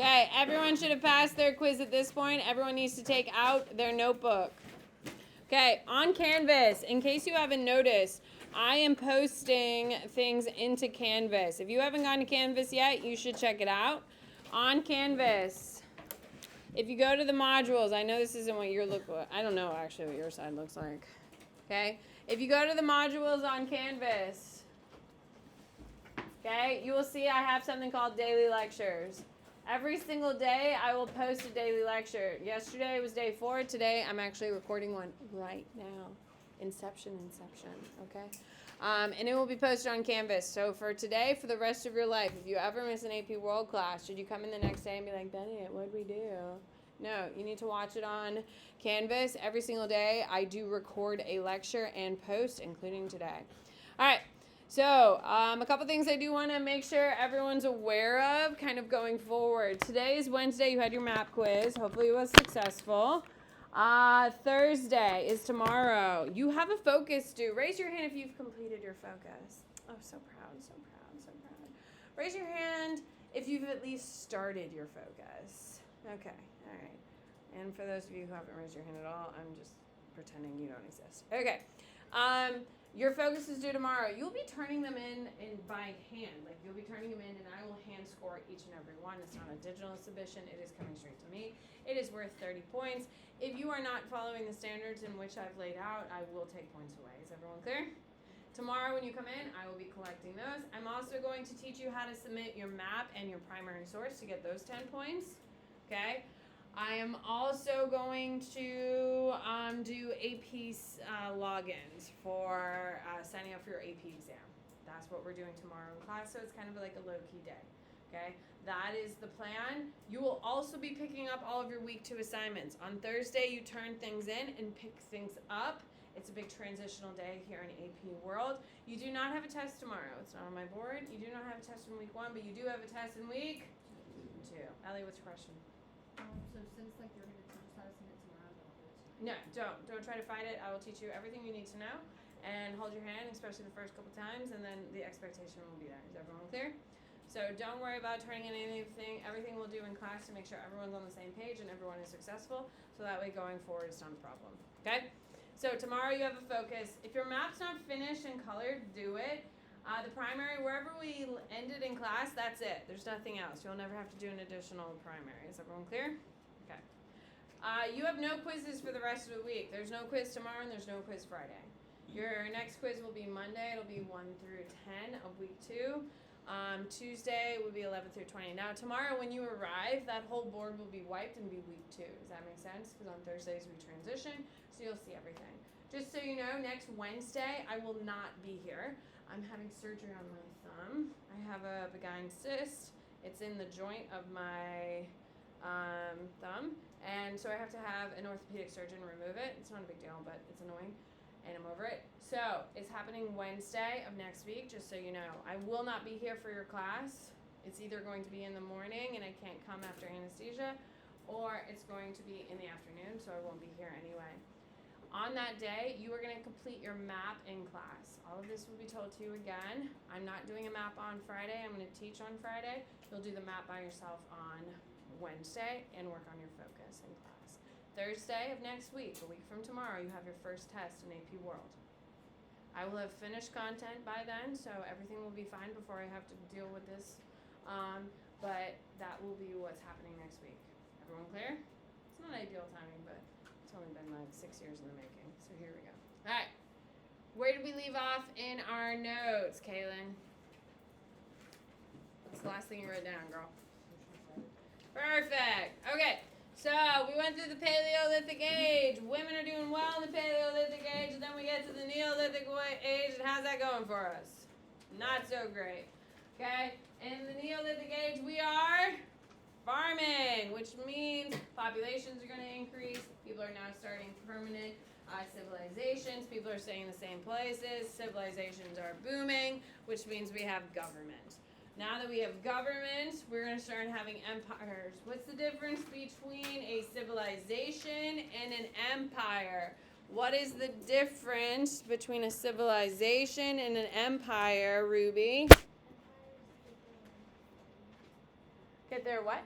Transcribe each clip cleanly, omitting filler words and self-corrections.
Okay, everyone should have passed their quiz at this point. Everyone needs to take out their notebook. Okay, on Canvas, in case you haven't noticed, I am posting things into Canvas. If you haven't gone to Canvas yet, you should check it out. On Canvas, if you go to the modules, I know this isn't what your look. I don't know actually what your side looks like. Okay, if you go to the modules on Canvas, okay, you will see I have something called daily lectures. Every single day, I will post a daily lecture. Yesterday was day 4. Today, I'm actually recording one right now. Inception, okay? And it will be posted on Canvas. So for today, for the rest of your life, if you ever miss an AP World class, should you come in the next day and be like, Bennett, what did we do? No, you need to watch it on Canvas. Every single day, I do record a lecture and post, including today. All right. So, a couple things I do want to make sure everyone's aware of kind of going forward. Today is Wednesday. You had your map quiz. Hopefully it was successful. Thursday is tomorrow. You have a focus due. Raise your hand if you've completed your focus. Oh, so proud, so proud, so proud. Raise your hand if you've at least started your focus. Okay, all right. And for those of you who haven't raised your hand at all, I'm just pretending you don't exist. Okay. Your focus is due tomorrow. You'll be turning them in by hand. Like, you'll be turning them in, and I will hand score each and every one. It's not a digital submission. It is coming straight to me. It is worth 30 points. If you are not following the standards in which I've laid out, I will take points away. Is everyone clear? Tomorrow when you come in, I will be collecting those. I'm also going to teach you how to submit your map and your primary source to get those 10 points. Okay? I am also going to do AP logins for signing up for your AP exam. That's what we're doing tomorrow in class, so it's kind of like a low-key day, okay? That is the plan. You will also be picking up all of your week 2 assignments. On Thursday, you turn things in and pick things up. It's a big transitional day here in AP World. You do not have a test tomorrow. It's not on my board. You do not have a test in week 1, but you do have a test in week 2. Ellie, what's your question? So since like you're gonna teach us how to submit tomorrow, don't do it tonight. No, don't try to fight it. I will teach you everything you need to know, and hold your hand, especially the first couple times, and then the expectation will be there. Is everyone clear? So don't worry about turning in anything. Everything we'll do in class to make sure everyone's on the same page and everyone is successful. So that way, going forward, it's not a problem. Okay? So tomorrow you have a focus. If your map's not finished and colored, do it. The primary, wherever we ended in class, that's it. There's nothing else. You'll never have to do an additional primary. Is everyone clear? Okay. You have no quizzes for the rest of the week. There's no quiz tomorrow and there's no quiz Friday. Your next quiz will be Monday. It'll be 1 through 10 of week 2. Tuesday will be 11 through 20. Now tomorrow when you arrive, that whole board will be wiped and be week 2. Does that make sense? Because on Thursdays we transition, so you'll see everything. Just so you know, next Wednesday I will not be here. I'm having surgery on my thumb. I have a benign cyst. It's in the joint of my thumb, and so I have to have an orthopedic surgeon remove it. It's not a big deal, but it's annoying, and I'm over it. So it's happening Wednesday of next week, just so you know. I will not be here for your class. It's either going to be in the morning, and I can't come after anesthesia, or it's going to be in the afternoon, so I won't be here anyway. On that day, you are going to complete your map in class. All of this will be told to you again. I'm not doing a map on Friday. I'm going to teach on Friday. You'll do the map by yourself on Wednesday and work on your focus in class. Thursday of next week, a week from tomorrow, you have your first test in AP World. I will have finished content by then, so everything will be fine before I have to deal with this. But that will be what's happening next week. Everyone clear? It's not ideal timing, but it's only been like 6 years in the making, so here we go. All right, where did we leave off in our notes, Kaylin? That's the last thing you wrote down, girl. Perfect. Okay, so we went through the Paleolithic age. Women are doing well in the Paleolithic age, and then we get to the Neolithic age, and how's that going for us? Not so great. Okay, in the Neolithic age, we are farming, which means populations are going to increase. People are now starting permanent civilizations. People are staying in the same places. Civilizations are booming, which means we have government. Now that we have government, we're going to start having empires. What's the difference between a civilization and an empire? What is the difference between a civilization and an empire, Ruby? Get their what?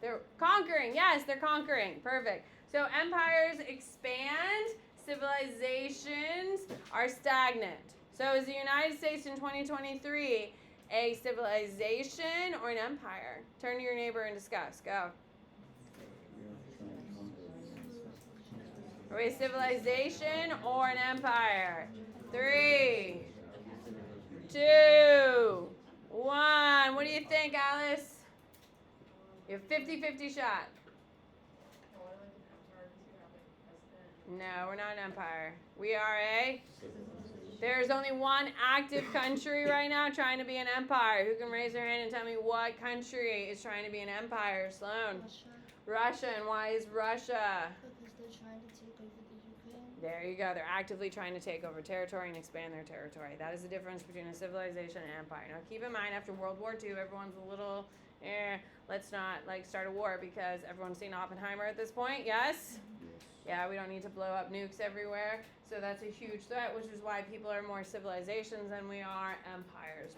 They're conquering. Yes, they're conquering. Perfect. So empires expand, civilizations are stagnant. So is the United States in 2023 a civilization or an empire? Turn to your neighbor and discuss. Go. Are we a civilization or an empire? 3, 2, 1. What do you think, Alice? You have 50-50 shot. No, we're not an empire. We are a... There's only one active country right now trying to be an empire. Who can raise their hand and tell me what country is trying to be an empire? Sloan. Russia. And why is Russia? Because they're trying to take over the Ukraine. There you go. They're actively trying to take over territory and expand their territory. That is the difference between a civilization and an empire. Now keep in mind, after World War II, everyone's a little, let's not start a war because everyone's seen Oppenheimer at this point. Yes? Yeah, we don't need to blow up nukes everywhere. So that's a huge threat, which is why people are more civilizations than we are empires.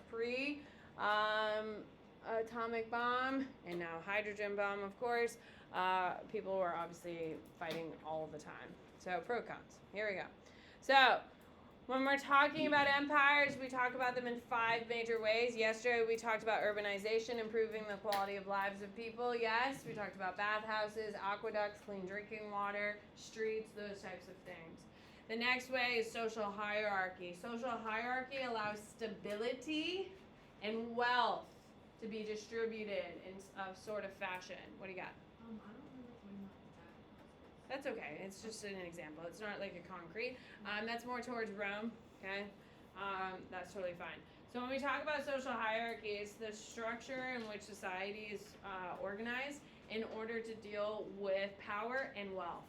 Atomic bomb, and now hydrogen bomb, of course. People were obviously fighting all the time. So pro-cons. Here we go. So when we're talking about empires, we talk about them in 5 major ways. Yesterday we talked about urbanization, improving the quality of lives of people. Yes, we talked about bathhouses, aqueducts, clean drinking water, streets, those types of things. The next way is social hierarchy. Social hierarchy allows stability and wealth to be distributed in a sort of fashion. What do you got? I don't remember when that. That's okay. It's just an example. It's not like a concrete. That's more towards Rome. Okay, that's totally fine. So when we talk about social hierarchy, it's the structure in which society is organized in order to deal with power and wealth.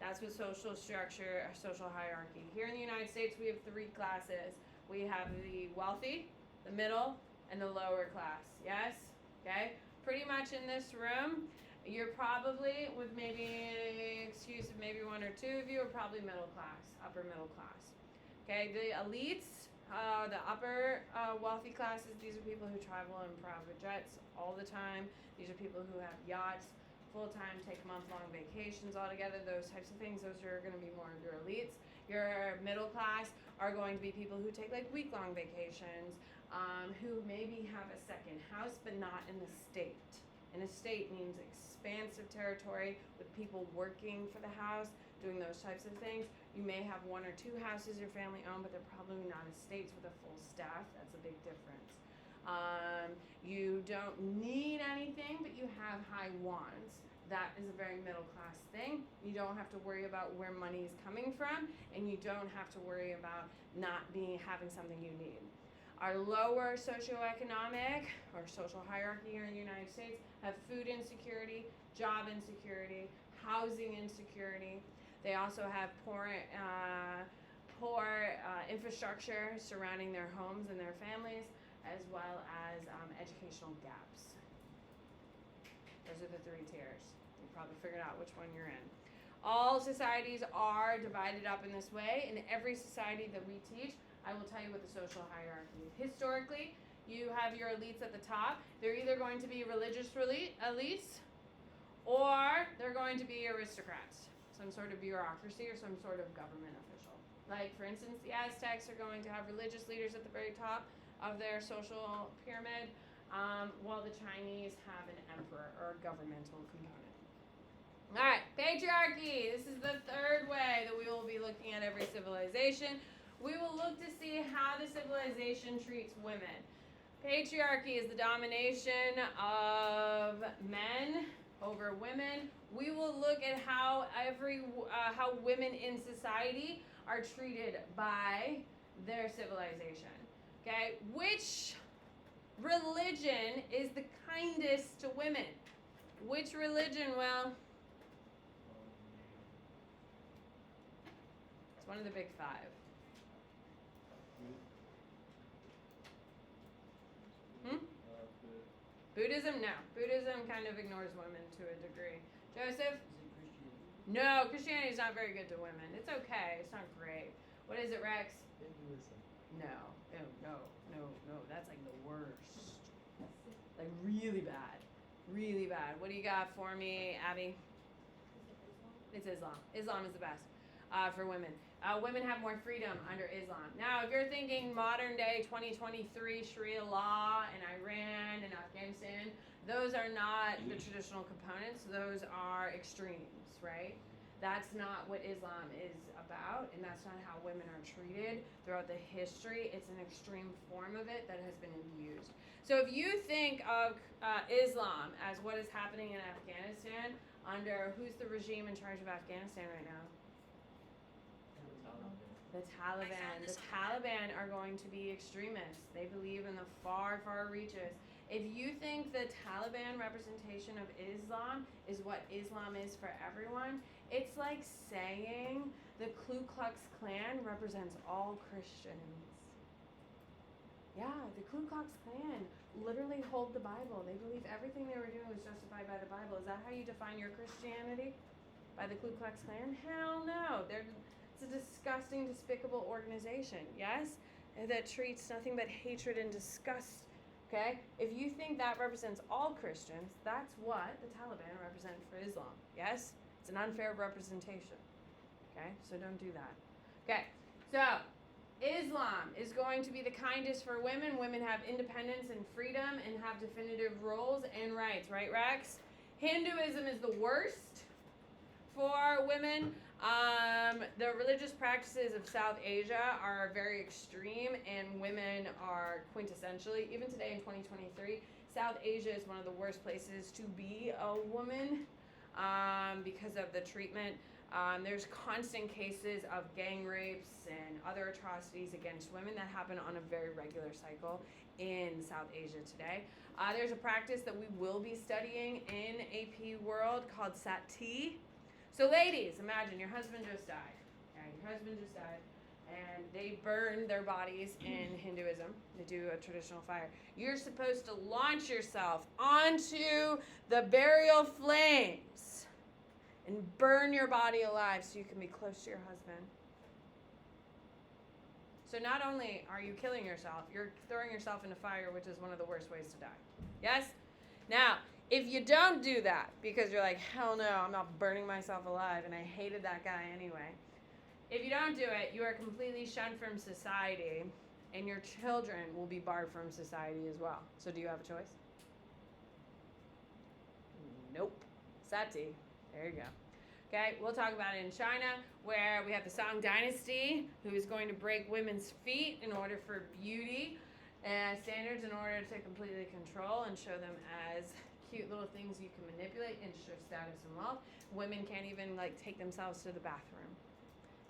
That's what social structure, social hierarchy. Here in the United States, we have 3 classes. We have the wealthy, the middle, and the lower class. Yes? Okay? Pretty much in this room, you're probably, with maybe an excuse of maybe 1 or 2 of you, are probably middle class, upper middle class. Okay? The elites, the upper wealthy classes, these are people who travel in private jets all the time. These are people who have yachts, full-time, take month-long vacations all together, those types of things. Those are going to be more of your elites. Your middle class are going to be people who take like week-long vacations, who maybe have a second house but not in the state. An estate means expansive territory with people working for the house, doing those types of things. You may have 1 or 2 houses your family own, but they're probably not estates with a full staff. That's a big difference. You don't need anything, but you have high wants. That is a very middle class thing. You don't have to worry about where money is coming from, and you don't have to worry about not having something you need. Our lower socioeconomic or social hierarchy here in the United States have food insecurity, job insecurity, housing insecurity. They also have poor infrastructure surrounding their homes and their families, as well as educational gaps. Those are the 3 tiers. You probably figured out which one you're in. All societies are divided up in this way. In every society that we teach, I will tell you what the social hierarchy is. Historically, you have your elites at the top. They're either going to be religious elites, or they're going to be aristocrats, some sort of bureaucracy or some sort of government official. Like, for instance, the Aztecs are going to have religious leaders at the very top of their social pyramid, while the Chinese have an emperor or a governmental component. All right, patriarchy. This is the 3rd way that we will be looking at every civilization. We will look to see how the civilization treats women. Patriarchy is the domination of men over women. We will look at how how women in society are treated by their civilization. Okay, which religion is the kindest to women? Which religion? Well, it's one of the big 5. Buddhism? No. Buddhism kind of ignores women to a degree. Joseph? No, Christianity is not very good to women. It's okay. It's not great. What is it, Rex? Hinduism. No. No. That's like the worst. Like really bad. Really bad. What do you got for me, Abby? It's Islam. Islam is the best for women. Women have more freedom under Islam. Now, if you're thinking modern day 2023 Sharia law in Iran and Afghanistan, those are not the traditional components. Those are extremes, right? That's not what Islam is about, and that's not how women are treated throughout the history. It's an extreme form of it that has been abused. So if you think of Islam as what is happening in Afghanistan, under who's the regime in charge of Afghanistan right now? The Taliban. The Taliban are going to be extremists. They believe in the far, far reaches. If you think the Taliban representation of Islam is what Islam is for everyone, it's like saying the Ku Klux Klan represents all Christians. Yeah, the Ku Klux Klan literally hold the Bible. They believe everything they were doing was justified by the Bible. Is that how you define your Christianity? By the Ku Klux Klan? Hell no. It's a disgusting, despicable organization, yes? That treats nothing but hatred and disgust, okay? If you think that represents all Christians, that's what the Taliban represent for Islam, yes? It's an unfair representation, okay? So don't do that. Okay, so Islam is going to be the kindest for women. Women have independence and freedom and have definitive roles and rights, right, Rex? Hinduism is the worst for women. The religious practices of South Asia are very extreme, and women are quintessentially, even today in 2023, South Asia is one of the worst places to be a woman because of the treatment. There's constant cases of gang rapes and other atrocities against women that happen on a very regular cycle in South Asia today. There's a practice that we will be studying in AP World called Sati. So ladies, imagine your husband just died. Okay, your husband just died, and they burn their bodies in Hinduism. They do a traditional fire. You're supposed to launch yourself onto the burial flames and burn your body alive so you can be close to your husband. So not only are you killing yourself, you're throwing yourself into fire, which is one of the worst ways to die. Yes? Now, if you don't do that, because you're like, hell no, I'm not burning myself alive, and I hated that guy anyway. If you don't do it, you are completely shunned from society, and your children will be barred from society as well. So do you have a choice? Nope. Sati. There you go. Okay, we'll talk about it in China, where we have the Song Dynasty, who is going to break women's feet in order for beauty standards, in order to completely control and show them as cute little things you can manipulate and show status and wealth. Women can't even take themselves to the bathroom.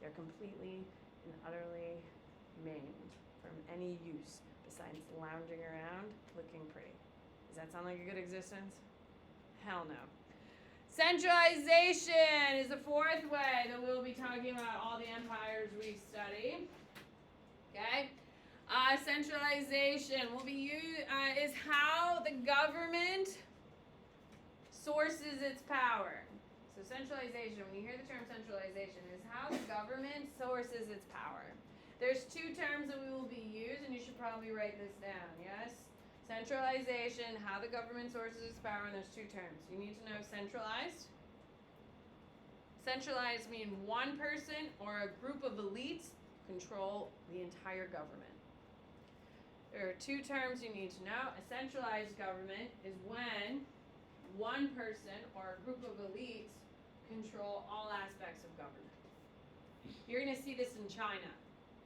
They're completely and utterly maimed from any use besides lounging around looking pretty. Does that sound like a good existence? Hell no. Centralization is the fourth way that we'll be talking about all the empires we study. Okay? Centralization will be is how the government sources its power. So centralization, when you hear the term centralization, is how the government sources its power. There's two terms that we will be used, and you should probably write this down, yes? Centralization, how the government sources its power, and there's two terms. You need to know centralized. Centralized means one person or a group of elites control the entire government. There are two terms you need to know. A centralized government is when one person or a group of elites control all aspects of government. You're going to see this in China.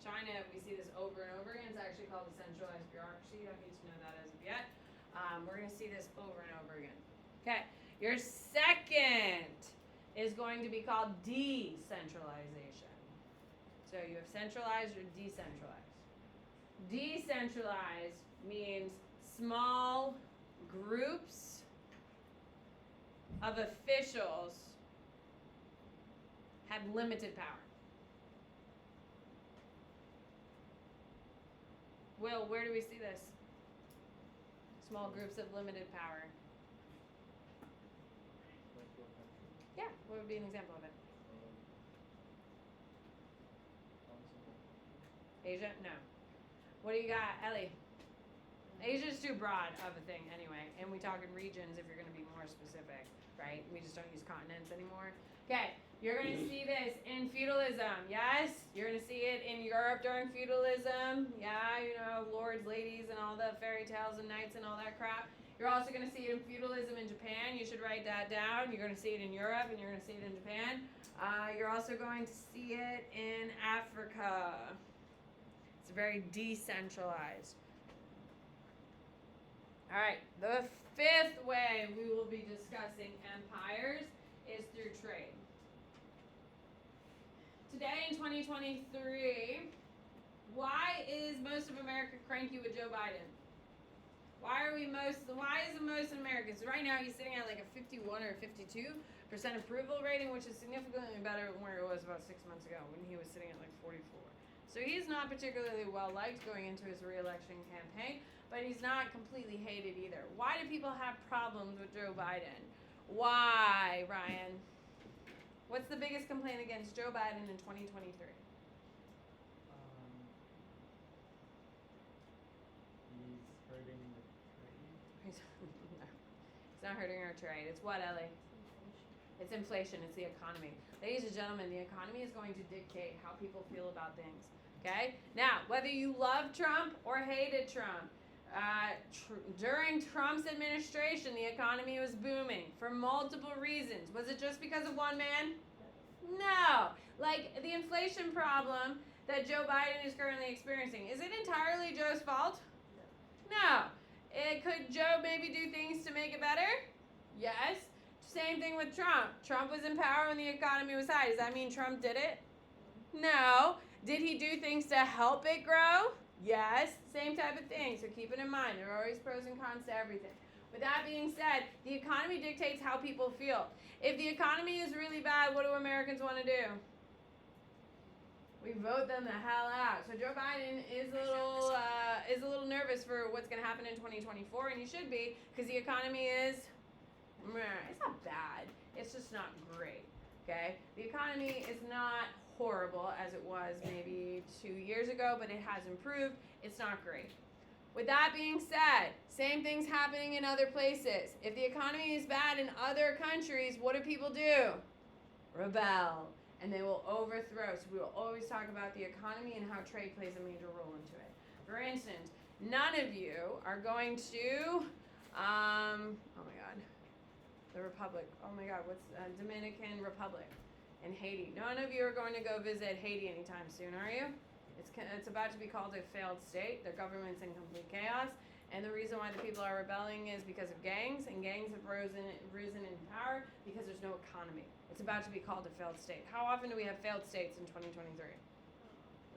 China, we see this over and over again. It's actually called a centralized bureaucracy. You don't need to know that as of yet. We're going to see this over and over again. Okay, your second is going to be called decentralization. So you have centralized or decentralized. Decentralized means small groups of officials have limited power. Will, where do we see this? Small groups of limited power. Yeah, what would be an example of it? Asia? No. What do you got, Ellie? Asia's too broad of a thing anyway, and we talk in regions if you're going to be more specific, right? We just don't use continents anymore. Okay, you're going to see this in feudalism, yes? You're going to see it in Europe during feudalism, yeah, you know, lords, ladies, and all the fairy tales and knights and all that crap. You're also going to see it in feudalism in Japan. You should write that down. You're going to see it in Europe, and you're going to see it in Japan. You're also going to see it in Africa. It's very decentralized. All right, the fifth way we will be discussing empires is through trade. Today in 2023, why is most of America cranky with Joe Biden? Why is it most Americans? Right now he's sitting at like a 51 or 52% approval rating, which is significantly better than where it was about 6 months ago when he was sitting at like 44. So he's not particularly well liked going into his re-election campaign, but he's not completely hated either. Why do people have problems with Joe Biden? Why, Ryan? What's the biggest complaint against Joe Biden in 2023? He's hurting the trade. It's not hurting our trade. It's what, Ellie? It's inflation. It's the economy. Ladies and gentlemen, the economy is going to dictate how people feel about things. Okay? Now, whether you love Trump or hated Trump, during Trump's administration, the economy was booming for multiple reasons. Was it just because of one man? No. Like the inflation problem that Joe Biden is currently experiencing, is it entirely Joe's fault? No. Could Joe maybe do things to make it better? Yes. Same thing with Trump. Trump was in power when the economy was high. Does that mean Trump did it? No. Did he do things to help it grow? Yes. Same type of thing. So keep it in mind. There are always pros and cons to everything. With that being said, the economy dictates how people feel. If the economy is really bad, what do Americans want to do? We vote them the hell out. So Joe Biden is a little nervous for what's going to happen in 2024, and he should be, because the economy is, it's not bad. It's just not great. Okay, the economy is not horrible as it was maybe 2 years ago, but it has improved. It's not great. With that being said, same thing's happening in other places. If the economy is bad in other countries, what do people do? Rebel. And they will overthrow. So we will always talk about the economy and how trade plays a major role into it. For instance, none of you are going to, oh my God, the Republic. Oh my God, what's Dominican Republic and Haiti. None of you are going to go visit Haiti anytime soon, are you? It's about to be called a failed state. Their government's in complete chaos. And the reason why the people are rebelling is because of gangs, and gangs have risen in power because there's no economy. It's about to be called a failed state. How often do we have failed states in 2023?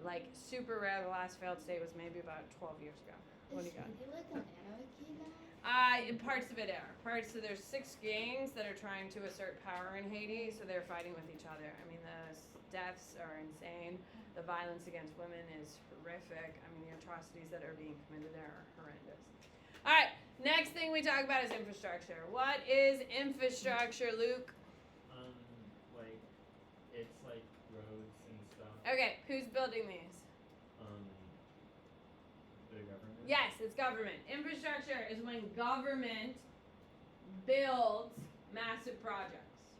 Like, super rare. The last failed state was maybe about 12 years ago. What do you got? Is it like an anarchy now? Parts of it are. There's 6 gangs that are trying to assert power in Haiti, so they're fighting with each other. I mean, the deaths are insane. The violence against women is horrific. I mean, the atrocities that are being committed there are horrendous. All right, next thing we talk about is infrastructure. What is infrastructure, Luke? Like, it's like roads and stuff. Okay, who's building these? The government. Yes, it's government. Infrastructure is when government builds massive projects.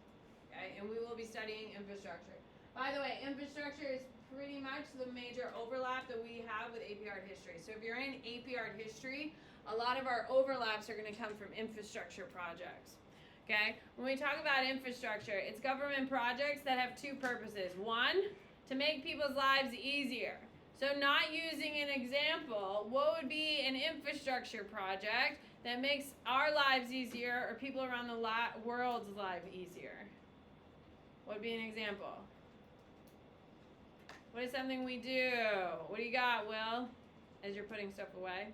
Okay, and we will be studying infrastructure. By the way, infrastructure is pretty much the major overlap that we have with AP Art History. So if you're in AP Art History, a lot of our overlaps are going to come from infrastructure projects. Okay? When we talk about infrastructure, it's government projects that have 2 purposes. One, to make people's lives easier. So not using an example, what would be an infrastructure project that makes our lives easier or people around the world's life easier? What would be an example? What is something we do? What do you got, Will, as you're putting stuff away?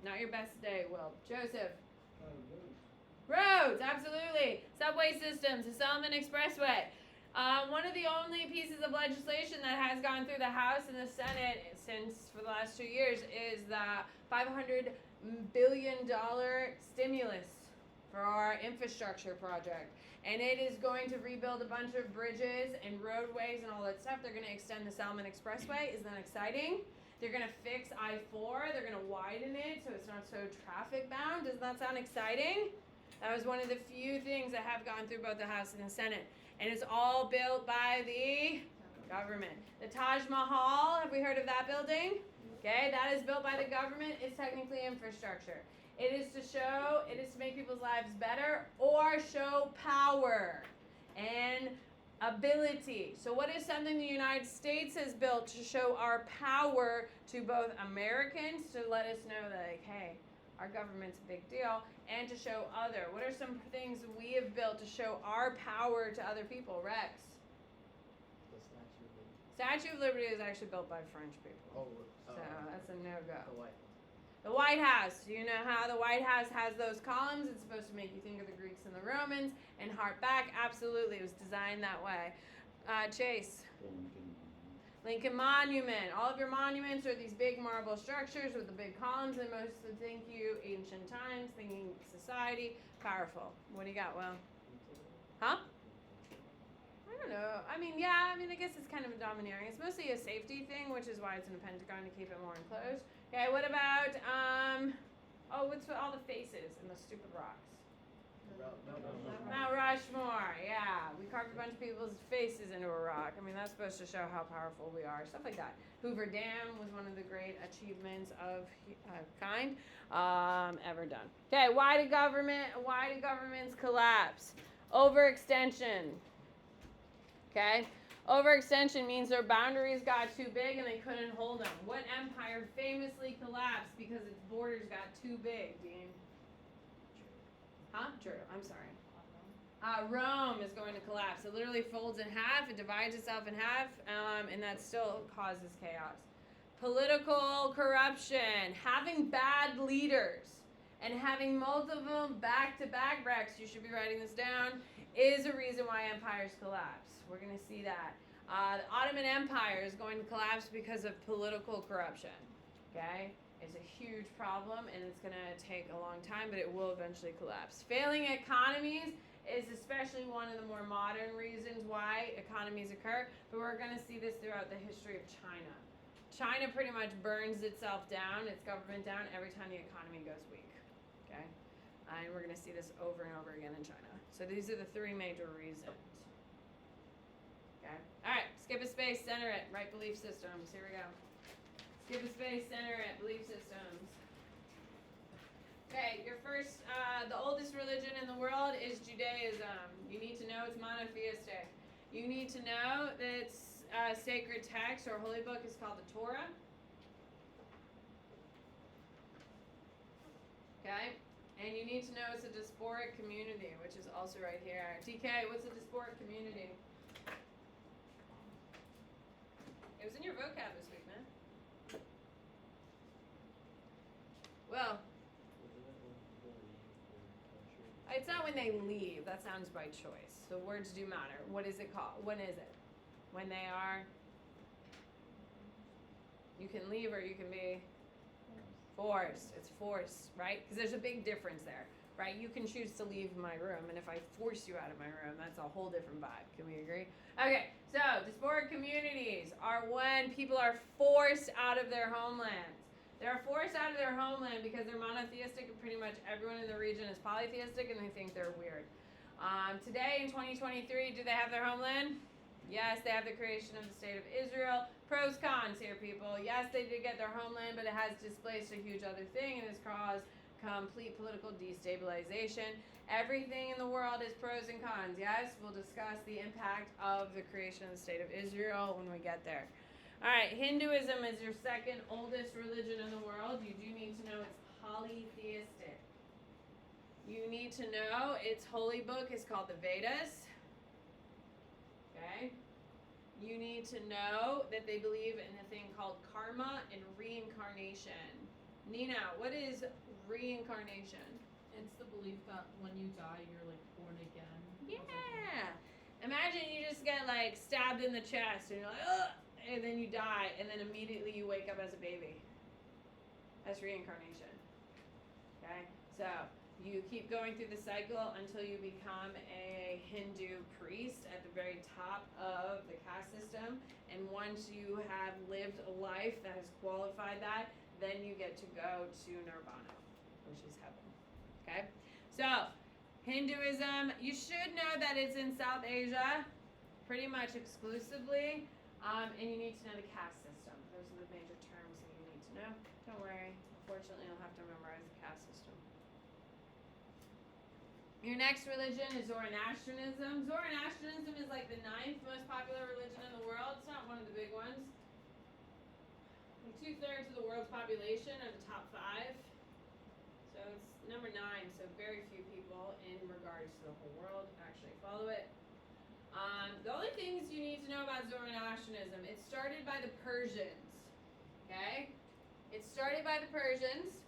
Not your best day, Will. Joseph. Roads, absolutely. Subway systems, the Solomon Expressway. One of the only pieces of legislation that has gone through the House and the Senate for the last 2 years is the $500 billion stimulus for our infrastructure project. And it is going to rebuild a bunch of bridges and roadways and all that stuff. They're going to extend the Salmon Expressway. Isn't that exciting? They're going to fix I-4. They're going to widen it so it's not so traffic bound. Doesn't that sound exciting? That was one of the few things that have gone through both the House and the Senate. And it's all built by the government. The Taj Mahal, have we heard of that building? Okay, that is built by the government. It's technically infrastructure. It is to make people's lives better or show power and ability. So what is something the United States has built to show our power to both Americans, to let us know that, like, hey, our government's a big deal, and to show other? What are some things we have built to show our power to other people? Rex? The Statue of Liberty. Statue of Liberty is actually built by French people. So that's a no-go. The White House. The White House. Do you know how the White House has those columns? It's supposed to make you think of the Greeks and the Romans and hark back. Absolutely. It was designed that way. Chase. Lincoln Monument. All of your monuments are these big marble structures with the big columns, and most of think you ancient times, thinking society, powerful. What do you got, Will? Huh? I don't know. I guess it's kind of domineering. It's mostly a safety thing, which is why it's in the Pentagon, to keep it more enclosed. Okay, what about, what's with all the faces and the stupid rocks? Mount Rushmore, yeah. We carved a bunch of people's faces into a rock. I mean, that's supposed to show how powerful we are, stuff like that. Hoover Dam was one of the great achievements of kind ever done. Okay, why do governments collapse? Overextension. Okay, overextension means their boundaries got too big and they couldn't hold them. What empire famously collapsed because its borders got too big, Dean? Huh? True. I'm sorry. Rome is going to collapse. It literally folds in half. It divides itself in half, and that still causes chaos. Political corruption. Having bad leaders and having multiple back-to-back wrecks, you should be writing this down, is a reason why empires collapse. We're going to see that. The Ottoman Empire is going to collapse because of political corruption. Okay? It's a huge problem, and it's going to take a long time, but it will eventually collapse. Failing economies is especially one of the more modern reasons why economies occur, but we're going to see this throughout the history of China. China pretty much burns itself down, its government down, every time the economy goes weak. Okay? And we're going to see this over and over again in China. So these are the three major reasons. Okay? All right, skip a space, center it, write belief systems. Here we go. Skip a space, center it, belief systems. Okay, your first, the oldest religion in the world is Judaism. You need to know it's monotheistic. You need to know that its sacred text or holy book is called the Torah. Okay, and you need to know it's a diasporic community, which is also right here. TK, what's a diasporic community? It was in your vocab this week, man. Well, it's not when they leave. That sounds by choice. So words do matter. What is it called? When is it? When they are? You can leave or you can be forced. It's forced, right? Because there's a big difference there, right? You can choose to leave my room, and if I force you out of my room, that's a whole different vibe. Can we agree? Okay, so diasporic communities are when people are forced out of their homelands. They're forced out of their homeland because they're monotheistic and pretty much everyone in the region is polytheistic and they think they're weird. Today in 2023, do they have their homeland? Yes, they have the creation of the state of Israel. Pros, cons here, people. Yes, they did get their homeland, but it has displaced a huge other thing and has caused complete political destabilization. Everything in the world is pros and cons. Yes, we'll discuss the impact of the creation of the state of Israel when we get there. All right, Hinduism is your second oldest religion in the world. You do need to know it's polytheistic. You need to know its holy book is called the Vedas. Okay? You need to know that they believe in a thing called karma and reincarnation. Nina, what is reincarnation? It's the belief that when you die, you're like born again. Yeah. Imagine you just get like stabbed in the chest and you're like, ugh, and then you die, and then immediately you wake up as a baby. That's reincarnation. Okay? So, You keep going through the cycle until you become a Hindu priest at the very top of the caste system. And once you have lived a life that has qualified that, then you get to go to Nirvana, which is heaven. Okay? So, Hinduism, you should know that it's in South Asia, pretty much exclusively. And you need to know the caste system. Those are the major terms that you need to know. Don't worry. Unfortunately, you'll have to memorize the caste system. Your next religion is Zoroastrianism. Zoroastrianism is like the 9th most popular religion in the world. It's not one of the big ones. Like 2/3 of the world's population are the top 5. So it's number 9. So very few people in regards to the whole world actually follow it. The only things you need to know about Zoroastrianism, it started by the Persians. Okay? It started by the Persians.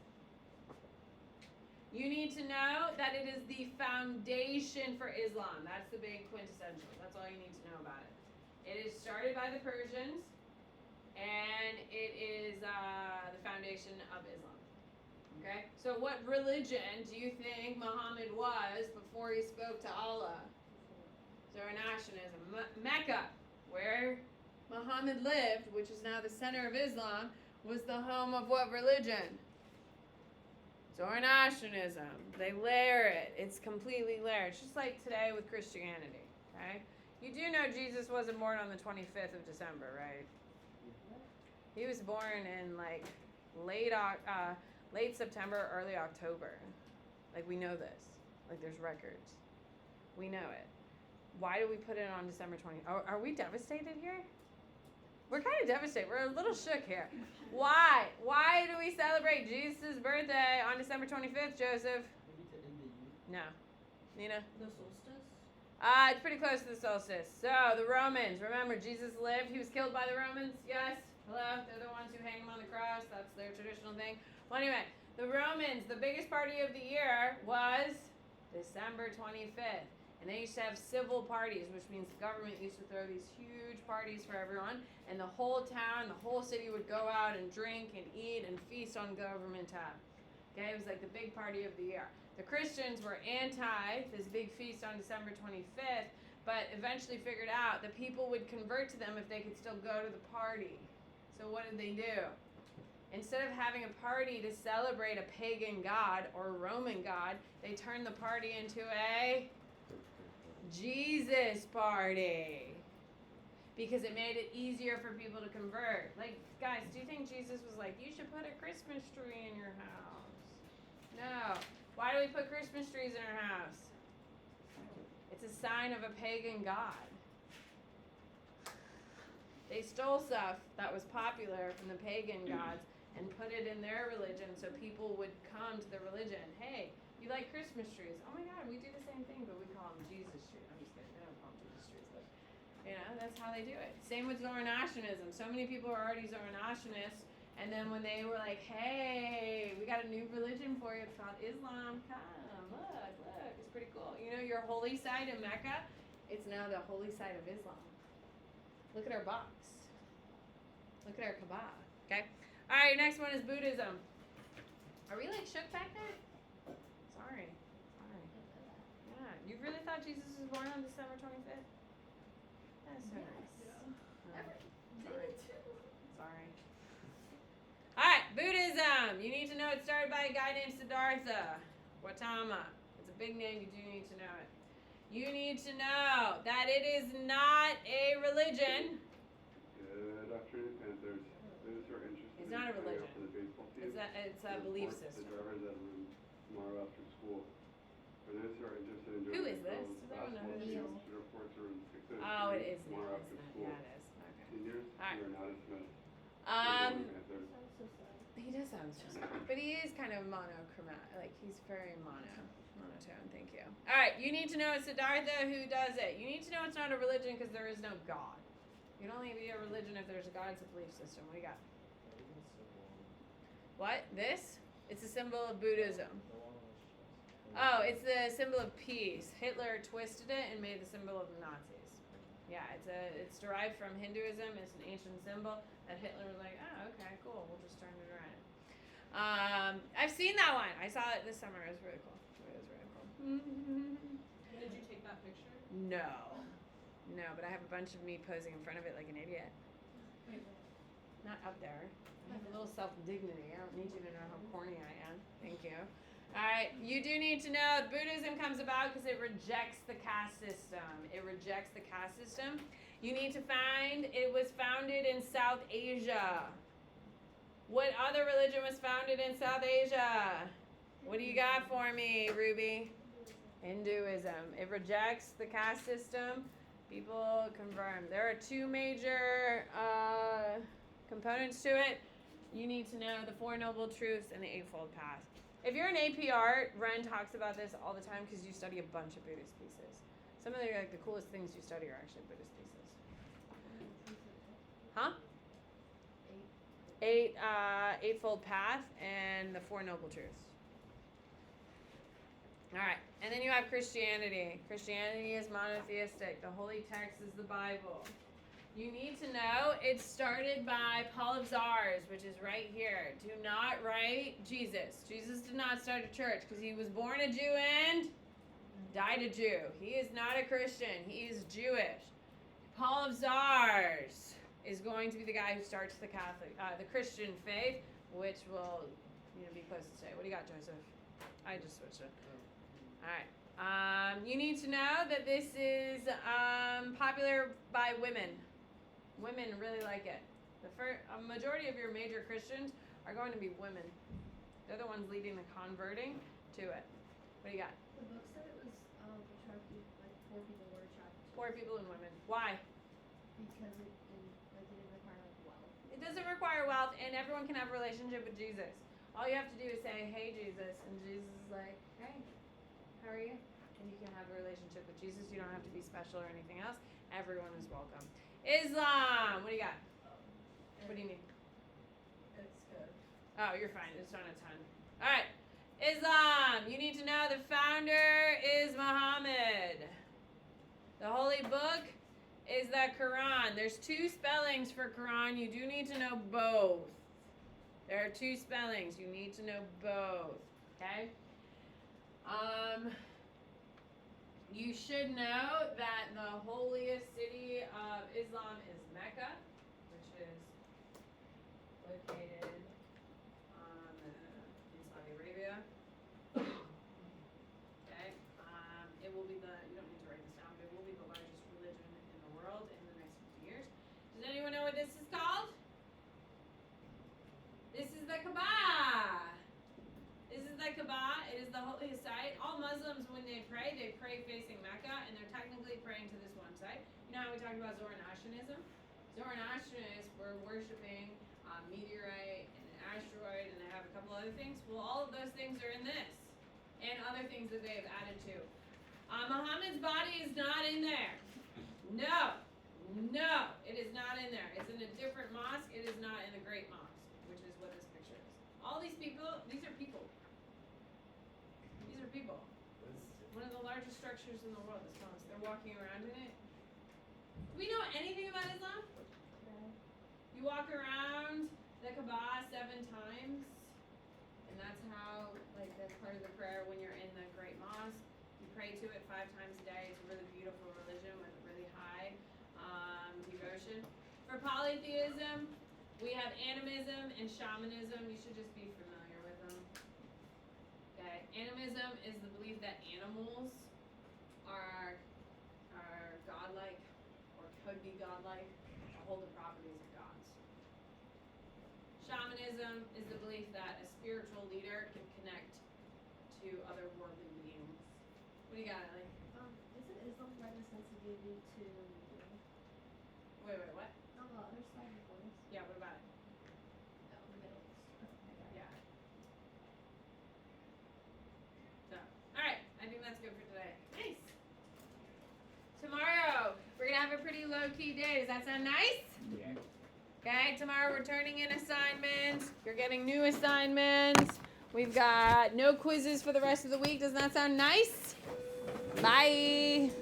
You need to know that it is the foundation for Islam. That's the big quintessential. That's all you need to know about it. It is started by the Persians, and it is the foundation of Islam. Okay? So what religion do you think Muhammad was before he spoke to Allah? Zoroastrianism. Mecca, where Muhammad lived, which is now the center of Islam, was the home of what religion? Zoroastrianism. They layer it. It's completely layered. It's just like today with Christianity. Okay? You do know Jesus wasn't born on the 25th of December, right? He was born in like late September, early October. Like we know this. Like there's records. We know it. Why do we put it on December 20th? Are we devastated here? We're kind of devastated. We're a little shook here. Why? Why do we celebrate Jesus' birthday on December 25th, Joseph? Maybe to end the year. No. Nina? The solstice? It's pretty close to the solstice. So, the Romans. Remember, Jesus lived. He was killed by the Romans. Yes? Hello? They're the ones who hang him on the cross. That's their traditional thing. Well, anyway, the Romans, the biggest party of the year was December 25th. And they used to have civil parties, which means the government used to throw these huge parties for everyone. And the whole town, the whole city would go out and drink and eat and feast on government time. Okay, it was like the big party of the year. The Christians were anti this big feast on December 25th, but eventually figured out that people would convert to them if they could still go to the party. So what did they do? Instead of having a party to celebrate a pagan god or a Roman god, they turned the party into a Jesus party. Because it made it easier for people to convert. Like, guys, do you think Jesus was like, you should put a Christmas tree in your house? No. Why do we put Christmas trees in our house? It's a sign of a pagan god. They stole stuff that was popular from the pagan gods and put it in their religion so people would come to the religion. Hey, you like Christmas trees? Oh my God, we do the same thing, but we call them Jesus trees. I'm just kidding. They don't call them Jesus trees, but you know, that's how they do it. Same with Zoroastrianism. So many people are already Zoroastrianists, and then when they were like, hey, we got a new religion for you, it's called Islam. Come, look, it's pretty cool. You know your holy site in Mecca? It's now the holy site of Islam. Look at our box. Look at our Kaaba. Okay? Alright, next one is Buddhism. Are we like shook back there? Sorry. Yeah. You really thought Jesus was born on December 25th? That's so nice. Sorry. Alright, Buddhism. You need to know it started by a guy named Siddhartha Gautama. It's a big name, you do need to know it. You need to know that it is not a religion. Good afternoon, Panthers. Those who are interested It's not a in signing religion. up for the baseball team, It's a belief system. The drivers that room tomorrow after school. For those who are interested in Who joining is this? girls' Does everyone know who this basketball is? team, should report to room 603 Oh, it is Neil, tomorrow after isn't it? school. Yeah, it is. Okay. Seniors, Alright. you are now dismissed. Panthers. Sounds so sad. He does sound so sad. But he is kind of monochromatic. Like, he's very monotone. Thank you. All right, you need to know Siddhartha who does it. You need to know it's not a religion because there is no God. You can only be a religion if there's a God. It's a belief system. What do you got? What? This? It's a symbol of Buddhism. Oh, it's the symbol of peace. Hitler twisted it and made the symbol of the Nazis. Yeah, it's derived from Hinduism. It's an ancient symbol that Hitler was like, oh, okay, cool. We'll just turn it around. I've seen that one. I saw it this summer. It was really cool. Did you take that picture? No. No, but I have a bunch of me posing in front of it like an idiot. Wait, Not up there. I have a little self-dignity. I don't need you to know how corny I am. Thank you. All right, you do need to know Buddhism comes about because it rejects the caste system. It rejects the caste system. You need to find it was founded in South Asia. What other religion was founded in South Asia? What do you got for me, Ruby? Hinduism. It rejects the caste system. People confirm. There are two major components to it. You need to know the Four Noble Truths and the Eightfold Path. If you're an AP Art, Ren talks about this all the time because you study a bunch of Buddhist pieces. Some of the coolest things you study are actually Buddhist pieces. Huh? Eightfold Path and the Four Noble Truths. All right, and then you have Christianity. Christianity is monotheistic. The holy text is the Bible. You need to know it started by Paul of Czars, which is right here. Do not write Jesus. Jesus did not start a church because he was born a Jew and died a Jew. He is not a Christian. He is Jewish. Paul of Czars is going to be the guy who starts the the Christian faith, which will be close to say. What do you got, Joseph? I just switched it. All right. You need to know that this is popular by women. Women really like it. A majority of your major Christians are going to be women. They're the ones leading the converting to it. What do you got? The book said it was attractive, like 4 people were attracted to 4 people and women. Why? because it didn't require like wealth. It doesn't require wealth, and everyone can have a relationship with Jesus. All you have to do is say, "Hey, Jesus," and Jesus is like, "Hey, how are you?" And you can have a relationship with Jesus. You don't have to be special or anything else. Everyone is welcome. Islam. What do you got? What do you need? It's good. Oh, you're fine. It's not a ton. All right. Islam. You need to know the founder is Muhammad. The holy book is the Quran. There's 2 spellings for Quran. You do need to know both. There are 2 spellings. You need to know both. Okay? You should know that the holiest city of Islam is Mecca, which is located in Saudi Arabia. Okay? It will be you don't need to write this down, but it will be the largest religion in the world in the next 50 years. Does anyone know what this is called? This is the Kaaba. This is the Kaaba. It is the holiest site. All Muslims, when they pray facing Mecca, and they're technically praying to this one site. You know how we talked about Zoroastrianism? Zoroastrianists were worshiping a meteorite and an asteroid, and they have a couple other things. Well, all of those things are in this, and other things that they have added to. Muhammad's body is not in there. No, it is not in there. It's in a different mosque. It is not in the Great Mosque, which is what this picture is. All these people, these are people. These are people. One of the largest structures in the world, this mosque. They're walking around in it. Do we know anything about Islam? No. You walk around the Kaaba 7 times, and that's how, that's part of the prayer when you're in the Great Mosque. You pray to it 5 times a day. It's a really beautiful religion with really high devotion. For polytheism, we have animism and shamanism. You should just be familiar with them. Okay, animism is the belief that animals are godlike or could be godlike or hold the properties of gods. Shamanism is the belief that a spiritual leader can connect to other worldly beings. What do you got, Ellie? Isn't Islam right a sensitivity to Wait, what? on the other side of the voice? Yeah, what about it? No, the Middle East. Yeah. So, alright, I think that's good for today. Nice! Tomorrow, we're gonna have a pretty low-key day. Does that sound nice? Yeah. Okay, tomorrow we're turning in assignments. You're getting new assignments. We've got no quizzes for the rest of the week. Doesn't that sound nice? Bye!